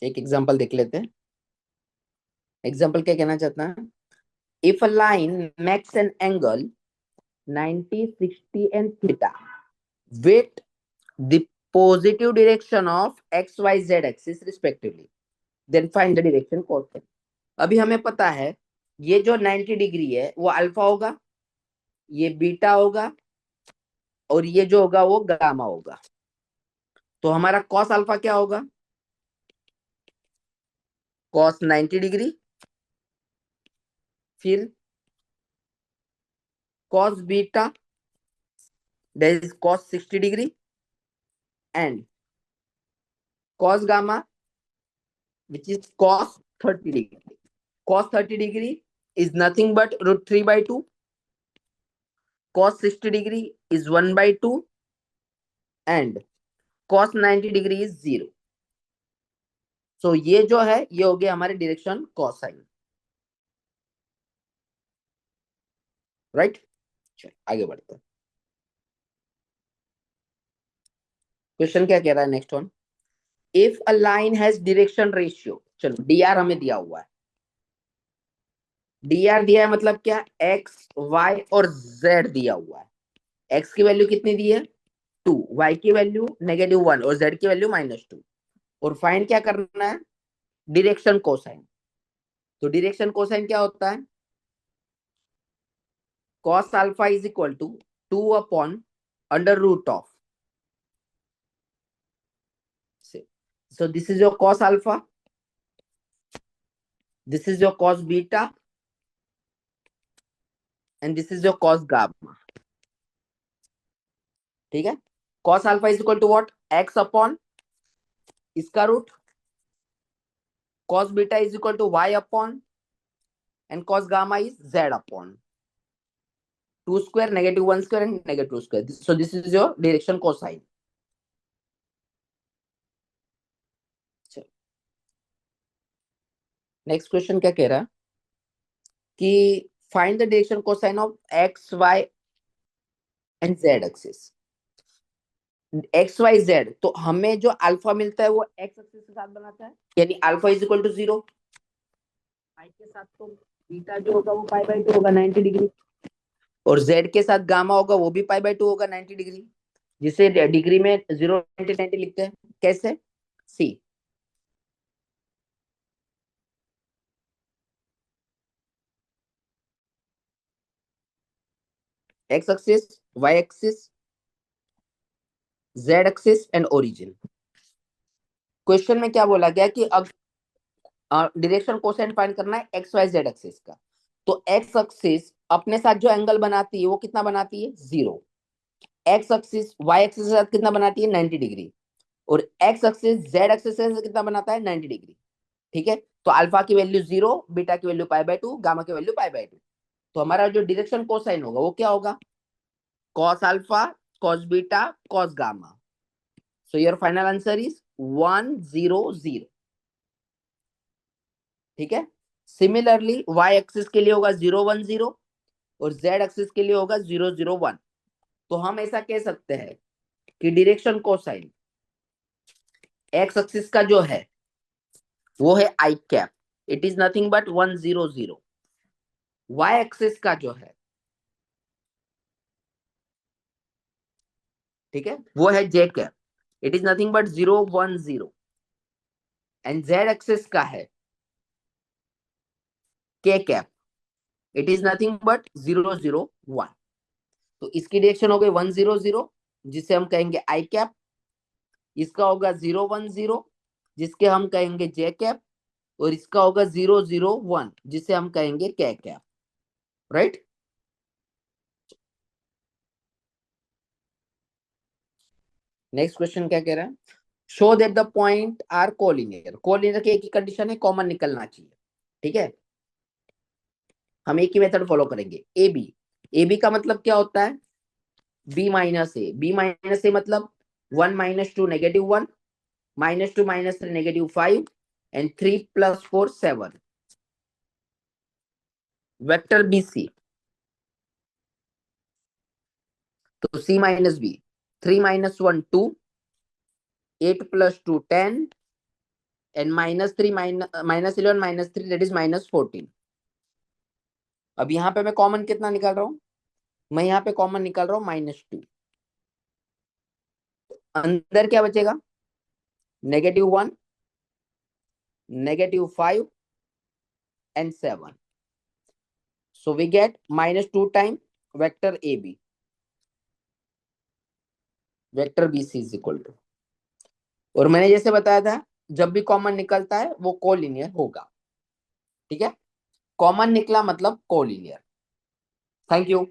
एक एग्जांपल देख लेते हैं। एग्जांपल क्या कहना चाहता है? If a line makes an angle 90, 60 and theta with the positive direction of X Y Z axis respectively, then find the direction cos. अभी हमें पता है ये जो 90 डिग्री है वो अल्फा होगा, ये बीटा होगा, और ये जो होगा वो गामा होगा। तो हमारा कॉस अल्फा क्या होगा? कॉस 90 डिग्री, फिर cos beta that is cos 60 degree, and cos gamma which is cos 30 degree. Cos 30 degree is nothing but √3/2, cos 60 degree is 1/2, and cos 90 degree is 0। सो ये जो है ये हो गया हमारे डायरेक्शन कोसाइन, राइट। आगे बढ़ते हैं। क्वेश्चन क्या कह रहा है next one? If a line has direction ratio, चलो dr हमें दिया हुआ है। dr दिया है मतलब क्या? x y और z दिया हुआ है। x की वैल्यू कितनी दी है? 2, y की वैल्यू -1 और z की वैल्यू -2। और फाइंड क्या करना है? Direction cosine. तो डायरेक्शन कोसाइन क्या होता है? cos alpha is equal to 2 upon under root of, so this is your cos alpha, this is your cos beta, and this is your cos gamma। ठीक है। cos alpha is equal to what? x upon इसका root, cos beta is equal to y upon, and cos gamma is z upon 2 square, -1 square and -2 square, so this is your direction cosine। Next question क्या कह रहा है कि find the direction cosine of X Y and Z axis. X Y Z, तो हमें जो alpha मिलता है वो एक्स एक्सिस के साथ बनाता है, यानी अल्फा इज इक्वल टू 0। पाई के साथ तो बीटा जो होगा वो π/2 होगा 90 डिग्री, और जेड के साथ गामा होगा वो भी π/2 होगा 90 डिग्री, जिसे डिग्री में 0, 90, 90 लिखते हैं। कैसे? See, x axis, y axis, z axis and origin. Question में क्या बोला गया कि अब डायरेक्शन कोसाइन फाइंड करना है एक्स वाई जेड एक्सिस का। तो एक्स एक्सिस अपने साथ जो एंगल बनाती है वो कितना बनाती है? 0। एक्स एक्सिस वाई एक्सिस के साथ कितना बनाती है? 90 डिग्री। और एक्स एक्सिस जेड एक्सिस से कितना बनाता है? 90 डिग्री। ठीक है। तो अल्फा की वैल्यू 0, बीटा की वैल्यू π/2, गामा की वैल्यू π/2। तो हमारा जो डायरेक्शन कोसाइन होगा वो क्या होगा? cos alpha, cos beta, cos gamma. So your final answer is 100। ठीक है। सिमिलरली वाई एक्सिस के लिए होगा 010, और जेड एक्सिस के लिए होगा 001। तो हम ऐसा कह सकते हैं कि डायरेक्शन कोसाइन एक्स एक्सिस का जो है वो है I cap, it is nothing but 100। Y axis का जो है, ठीक है, वो है J cap, it is nothing but 010। And Z axis का है K cap, it is nothing but 001। तो इसकी डायरेक्शन हो गई 100, जिसे हम कहेंगे आई कैप। इसका होगा 010, जिसके हम कहेंगे जे कैप। और इसका होगा 001, जिसे हम कहेंगे के कैप, राइट। नेक्स्ट क्वेश्चन क्या कह रहा है? Show that the point are collinear. Collinear की एक ही कंडीशन है, कॉमन निकलना चाहिए। ठीक है। हम एक ही मेथड फॉलो करेंगे। ए बी, ए बी का मतलब क्या होता है? बी माइनस ए, बी माइनस ए मतलब 1 - 2 -1, -2 -3 -5, एंड 3 + 4 7। वेक्टर बी सी, तो C minus B, 3 - 1 2, 8 + 2 10, and -3 -11 -3 that is -14। अब यहाँ पे मैं कॉमन कितना निकाल रहा हूँ, मैं यहाँ पे कॉमन निकाल रहा हूँ -2। अंदर क्या बचेगा, -1, -5 and 7। So we get -2 time vector AB, vector BC is equal to, और मैंने जैसे बताया था जब भी कॉमन निकलता है वो कोलिनियर होगा। ठीक है, कॉमन निकला मतलब कोलिनियर। Thank you.